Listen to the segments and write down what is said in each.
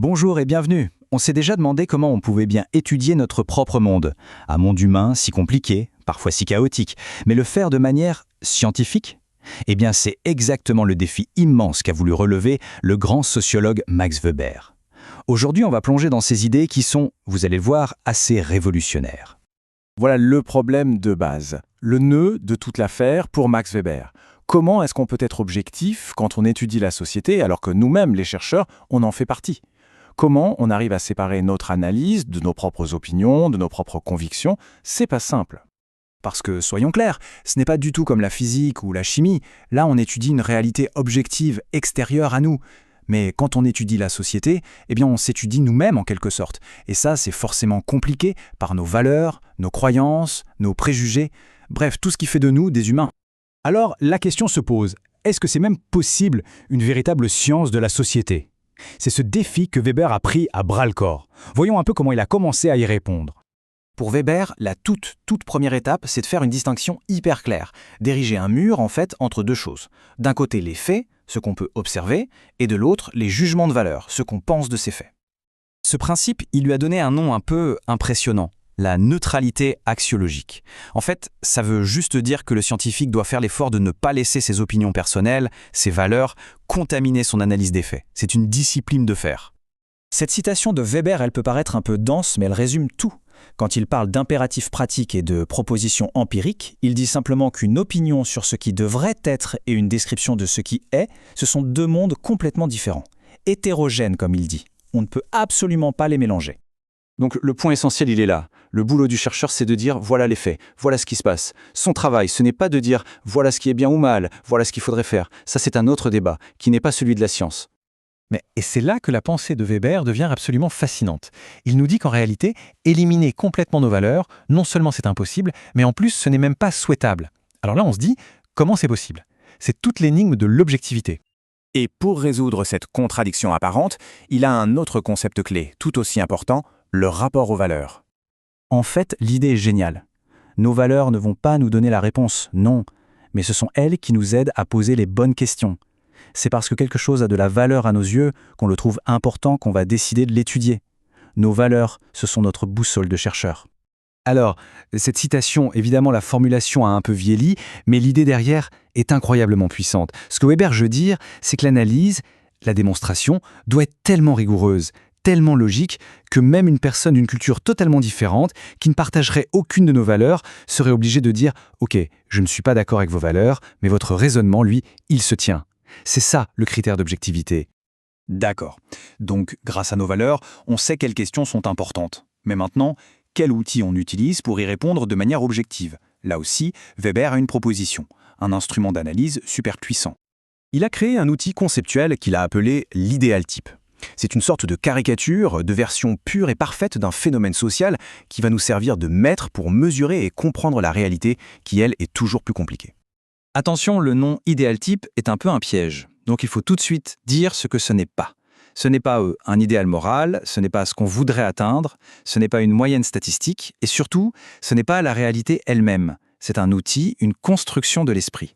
Bonjour et bienvenue. On s'est déjà demandé comment on pouvait bien étudier notre propre monde. Un monde humain si compliqué, parfois si chaotique, mais le faire de manière scientifique? Eh bien, c'est exactement le défi immense qu'a voulu relever le grand sociologue Max Weber. Aujourd'hui, on va plonger dans ces idées qui sont, vous allez le voir, assez révolutionnaires. Voilà le problème de base, le nœud de toute l'affaire pour Max Weber. Comment est-ce qu'on peut être objectif quand on étudie la société alors que nous-mêmes, les chercheurs, on en fait partie? Comment on arrive à séparer notre analyse de nos propres opinions, de nos propres convictions? C'est pas simple. Parce que, soyons clairs, ce n'est pas du tout comme la physique ou la chimie. Là, on étudie une réalité objective, extérieure à nous. Mais quand on étudie la société, eh bien on s'étudie nous-mêmes en quelque sorte. Et ça, c'est forcément compliqué par nos valeurs, nos croyances, nos préjugés, bref, tout ce qui fait de nous des humains. Alors, la question se pose, est-ce que c'est même possible une véritable science de la société? C'est ce défi que Weber a pris à bras-le-corps. Voyons un peu comment il a commencé à y répondre. Pour Weber, la toute première étape, c'est de faire une distinction hyper claire, d'ériger un mur en fait entre deux choses. D'un côté les faits, ce qu'on peut observer, et de l'autre les jugements de valeur, ce qu'on pense de ces faits. Ce principe, il lui a donné un nom un peu impressionnant, la neutralité axiologique. En fait, ça veut juste dire que le scientifique doit faire l'effort de ne pas laisser ses opinions personnelles, ses valeurs, contaminer son analyse des faits. C'est une discipline de fer. Cette citation de Weber, elle peut paraître un peu dense, mais elle résume tout. Quand il parle d'impératifs pratiques et de propositions empiriques, il dit simplement qu'une opinion sur ce qui devrait être et une description de ce qui est, ce sont deux mondes complètement différents. Hétérogènes, comme il dit. On ne peut absolument pas les mélanger. Donc le point essentiel, il est là. Le boulot du chercheur, c'est de dire voilà les faits, voilà ce qui se passe. Son travail, ce n'est pas de dire voilà ce qui est bien ou mal, voilà ce qu'il faudrait faire. Ça, c'est un autre débat, qui n'est pas celui de la science. Et c'est là que la pensée de Weber devient absolument fascinante. Il nous dit qu'en réalité, éliminer complètement nos valeurs, non seulement c'est impossible, mais en plus ce n'est même pas souhaitable. Alors là, on se dit, comment c'est possible? C'est toute l'énigme de l'objectivité. Et pour résoudre cette contradiction apparente, il a un autre concept clé, tout aussi important, le rapport aux valeurs. En fait, l'idée est géniale. Nos valeurs ne vont pas nous donner la réponse, non, mais ce sont elles qui nous aident à poser les bonnes questions. C'est parce que quelque chose a de la valeur à nos yeux qu'on le trouve important qu'on va décider de l'étudier. Nos valeurs, ce sont notre boussole de chercheur. Alors, cette citation, évidemment, la formulation a un peu vieilli, mais l'idée derrière est incroyablement puissante. Ce que Weber veut dire, c'est que l'analyse, la démonstration, doit être tellement rigoureuse, tellement logique, que même une personne d'une culture totalement différente, qui ne partagerait aucune de nos valeurs, serait obligée de dire « Ok, je ne suis pas d'accord avec vos valeurs, mais votre raisonnement, lui, il se tient ». C'est ça le critère d'objectivité. D'accord. Donc, grâce à nos valeurs, on sait quelles questions sont importantes. Mais maintenant, quel outil on utilise pour y répondre de manière objective? Là aussi, Weber a une proposition, un instrument d'analyse super puissant. Il a créé un outil conceptuel qu'il a appelé l'idéal type. C'est une sorte de caricature, de version pure et parfaite d'un phénomène social qui va nous servir de maître pour mesurer et comprendre la réalité qui, elle, est toujours plus compliquée. Attention, le nom idéal type est un peu un piège. Donc il faut tout de suite dire ce que ce n'est pas. Ce n'est pas un idéal moral, ce n'est pas ce qu'on voudrait atteindre, ce n'est pas une moyenne statistique, et surtout, ce n'est pas la réalité elle-même. C'est un outil, une construction de l'esprit.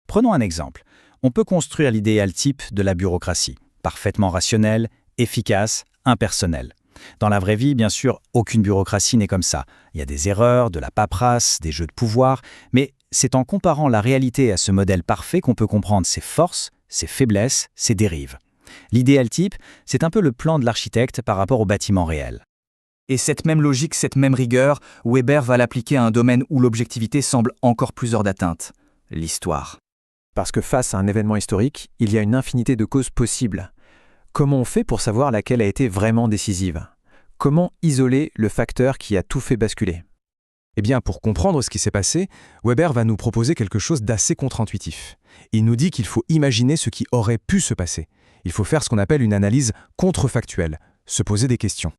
Prenons un exemple. On peut construire l'idéal type de la bureaucratie. Parfaitement rationnel, efficace, impersonnel. Dans la vraie vie, bien sûr, aucune bureaucratie n'est comme ça. Il y a des erreurs, de la paperasse, des jeux de pouvoir, mais c'est en comparant la réalité à ce modèle parfait qu'on peut comprendre ses forces, ses faiblesses, ses dérives. L'idéal type, c'est un peu le plan de l'architecte par rapport au bâtiment réel. Et cette même logique, cette même rigueur, Weber va l'appliquer à un domaine où l'objectivité semble encore plus hors d'atteinte, l'histoire. Parce que face à un événement historique, il y a une infinité de causes possibles. Comment on fait pour savoir laquelle a été vraiment décisive? Comment isoler le facteur qui a tout fait basculer? Eh bien, pour comprendre ce qui s'est passé, Weber va nous proposer quelque chose d'assez contre-intuitif. Il nous dit qu'il faut imaginer ce qui aurait pu se passer. Il faut faire ce qu'on appelle une analyse contrefactuelle, se poser des questions.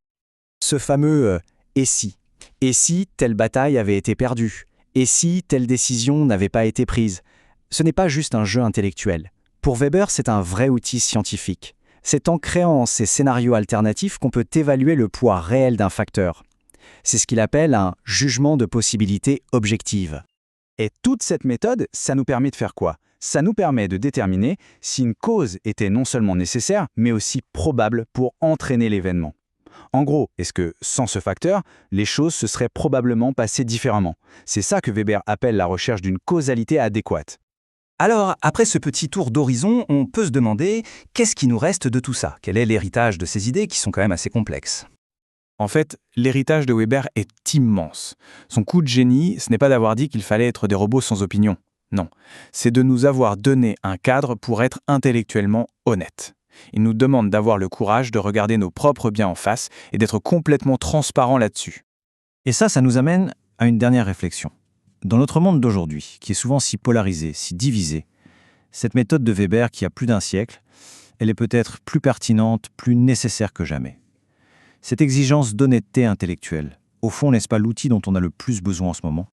Ce fameux « et si » ? Et si telle bataille avait été perdue? Et si telle décision n'avait pas été prise? Ce n'est pas juste un jeu intellectuel. Pour Weber, c'est un vrai outil scientifique. C'est en créant ces scénarios alternatifs qu'on peut évaluer le poids réel d'un facteur. C'est ce qu'il appelle un jugement de possibilité objective. Et toute cette méthode, ça nous permet de faire quoi? Ça nous permet de déterminer si une cause était non seulement nécessaire, mais aussi probable pour entraîner l'événement. En gros, est-ce que, sans ce facteur, les choses se seraient probablement passées différemment? C'est ça que Weber appelle la recherche d'une causalité adéquate. Alors, après ce petit tour d'horizon, on peut se demander qu'est-ce qui nous reste de tout ça? Quel est l'héritage de ces idées qui sont quand même assez complexes? En fait, l'héritage de Weber est immense. Son coup de génie, ce n'est pas d'avoir dit qu'il fallait être des robots sans opinion. Non, c'est de nous avoir donné un cadre pour être intellectuellement honnêtes. Il nous demande d'avoir le courage de regarder nos propres biens en face et d'être complètement transparent là-dessus. Et ça nous amène à une dernière réflexion. Dans notre monde d'aujourd'hui, qui est souvent si polarisé, si divisé, cette méthode de Weber qui a plus d'un siècle, elle est peut-être plus pertinente, plus nécessaire que jamais. Cette exigence d'honnêteté intellectuelle, au fond, n'est-ce pas l'outil dont on a le plus besoin en ce moment?